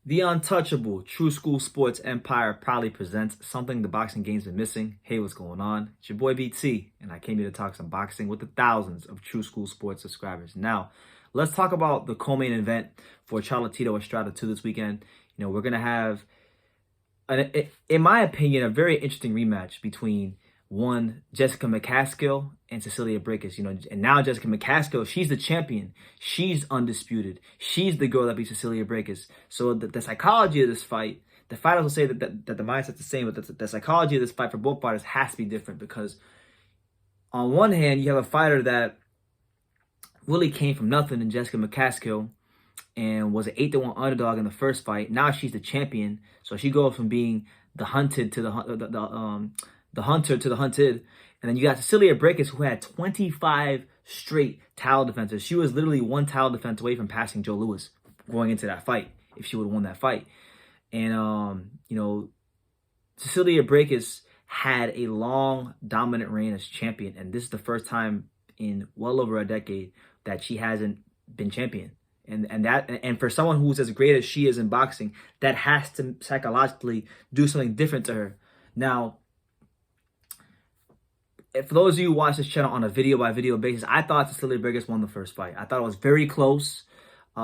The untouchable True School Sports Empire proudly presents something the boxing game's been missing. Hey, what's going on? It's your boy BT, and I came here to talk some boxing with the thousands of True School Sports subscribers. Now, let's talk about the co-main event for Charlatito Estrada 2 this weekend. We're going to have, in my opinion, a very interesting rematch between one Jessica McCaskill and Cecilia Braekhus. And now Jessica McCaskill, she's the champion. She's undisputed. She's the girl that beat Cecilia Braekhus. So the psychology of this fight, the fighters will say that the mindset's the same, but the psychology of this fight for both fighters has to be different because on one hand, you have a fighter that really came from nothing in Jessica McCaskill and was an 8-1 underdog in the first fight. Now she's the champion. So she goes from being the hunted to the hunter to the hunted. And then you got Cecilia Braekhus, who had 25 straight title defenses. She was literally one title defense away from passing Joe Louis going into that fight if she would have won that fight. And, Cecilia Braekhus had a long, dominant reign as champion. And this is the first time in well over a decade that she hasn't been champion. And for someone who's as great as she is in boxing, that has to psychologically do something different to her. Now, for those of you who watch this channel on a video-by-video basis, I thought Cecilia Braekhus won the first fight. I thought it was very close, but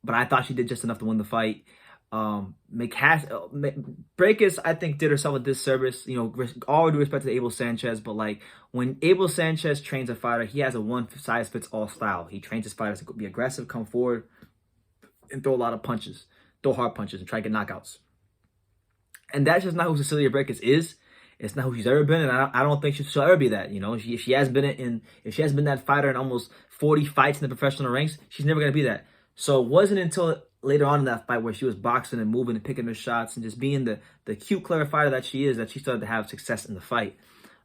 I thought she did just enough to win the fight. Braekhus, I think, did herself a disservice. All due respect to Abel Sanchez, but when Abel Sanchez trains a fighter, he has a one-size-fits-all style. He trains his fighters to be aggressive, come forward, and throw a lot of punches, throw hard punches, and try to get knockouts. And that's just not who Cecilia Braekhus is. It's not who she's ever been, and I don't think she'll ever be that. If she hasn't been that fighter in almost 40 fights in the professional ranks, she's never gonna be that. So it wasn't until later on in that fight where she was boxing and moving and picking her shots and just being the cute, clever fighter that she is, that she started to have success in the fight.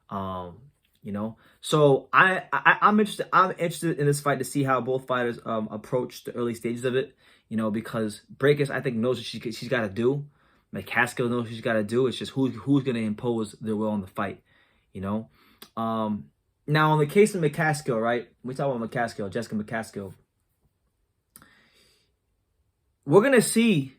So I'm interested in this fight to see how both fighters approach the early stages of it. Because Braekhus, I think, knows what she's got to do. McCaskill knows what she's got to do. It's just who's going to impose their will on the fight. Now, in the case of McCaskill, right? We talk about McCaskill, Jessica McCaskill. We're gonna see,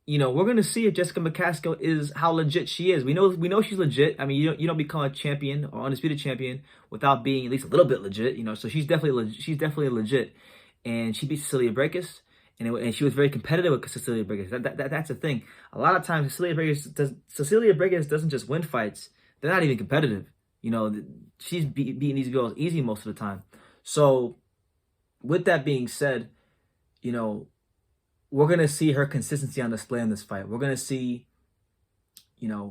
if Jessica McCaskill is how legit she is. We know she's legit. I mean, you don't become a champion or undisputed champion without being at least a little bit legit. So she's definitely legit, and she beat Cecilia Braekhus. And she was very competitive with Cecilia Braekhus. That's the thing. A lot of times, Cecilia Braekhus doesn't just win fights; they're not even competitive. She's beating these girls easy most of the time. So, with that being said, we're gonna see her consistency on display in this fight. We're gonna see,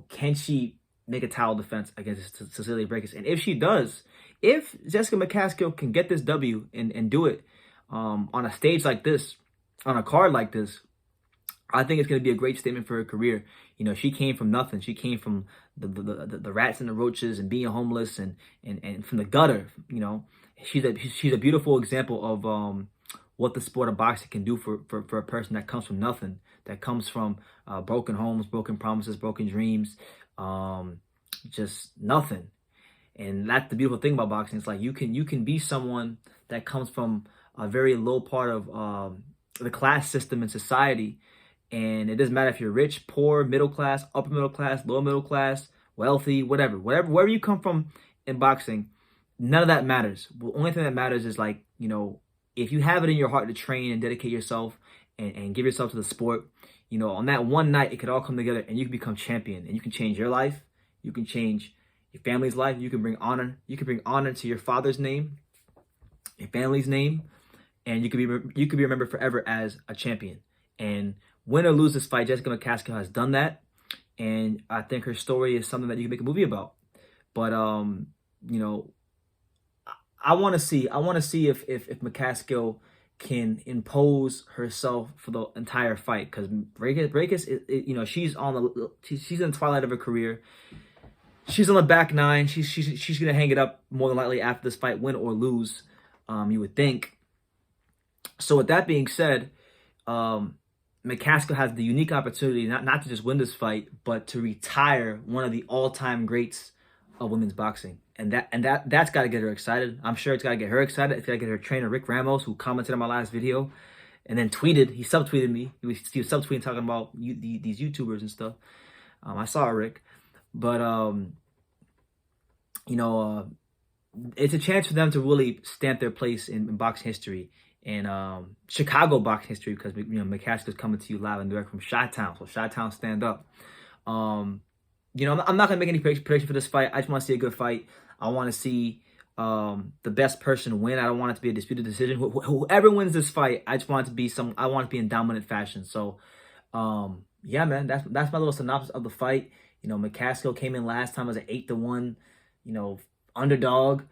can she make a title defense against Cecilia Braekhus? And if she does, if Jessica McCaskill can get this W and do it on a stage like this, on a card like this, I think it's going to be a great statement for her career. She came from nothing. She came from the rats and the roaches and being homeless and from the gutter. She's a beautiful example of what the sport of boxing can do for a person that comes from nothing, that comes from broken homes, broken promises, broken dreams, just nothing. And that's the beautiful thing about boxing. It's like you can be someone that comes from a very low part of the class system in society, and it doesn't matter if you're rich, poor, middle class, upper middle class, lower middle class, wealthy, wherever you come from in boxing, none of that matters. The only thing that matters is if you have it in your heart to train and dedicate yourself and give yourself to the sport, on that one night it could all come together and you can become champion, and you can change your life, you can change your family's life, you can bring honor to your father's name, your family's name. And you could be remembered forever as a champion. And win or lose this fight, Jessica McCaskill has done that. And I think her story is something that you can make a movie about. But I want to see if McCaskill can impose herself for the entire fight, because Braekhus, she's in the twilight of her career. She's on the back nine. She's gonna hang it up more than likely after this fight, win or lose. You would think. So with that being said, McCaskill has the unique opportunity not to just win this fight, but to retire one of the all-time greats of women's boxing. And that's got to get her excited. I'm sure it's got to get her excited. It's got to get her trainer, Rick Ramos, who commented on my last video. and then tweeted. He subtweeted me. He was subtweeting talking about these YouTubers and stuff. I saw it, Rick, but you know, it's a chance for them to really stamp their place in boxing history and Chicago boxing history, because McCaskill is coming to you live and direct from Chi-Town. So Chi-Town, stand up. I'm not gonna make any prediction for this fight. I just want to see a good fight. I want to see the best person win. I don't want it to be a disputed decision. Whoever wins this fight, I just want it to be I want it to be in dominant fashion. So yeah, man, that's my little synopsis of the fight. McCaskill came in last time as an 8-1, underdog.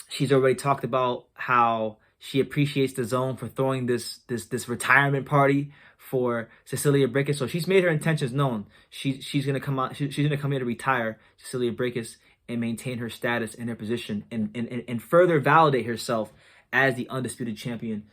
She's already talked about how she appreciates the zone for throwing this retirement party for Cecilia Braekhus. So she's made her intentions known. She's gonna come out. She's gonna come here to retire Cecilia Braekhus and maintain her status and her position, and further validate herself as the undisputed champion.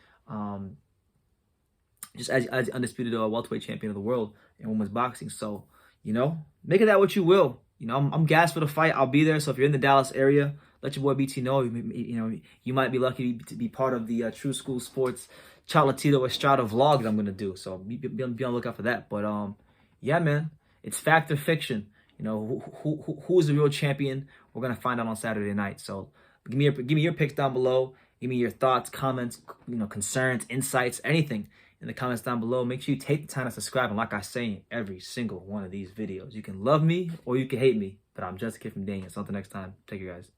Just as the undisputed welterweight champion of the world in women's boxing. So make of that what you will. I'm gassed for the fight. I'll be there. So if you're in the Dallas area, let your boy BT know. You might be lucky to be part of the True School Sports Cholatito Estrada vlog that I'm gonna do. So be on the lookout for that. But yeah, man, it's fact or fiction. Who's the real champion? We're gonna find out on Saturday night. So give me your picks down below. Give me your thoughts, comments, concerns, insights, anything in the comments down below. Make sure you take the time to subscribe. And like I say in every single one of these videos, you can love me or you can hate me, but I'm just a kid from Daniel. So until next time, take care, guys.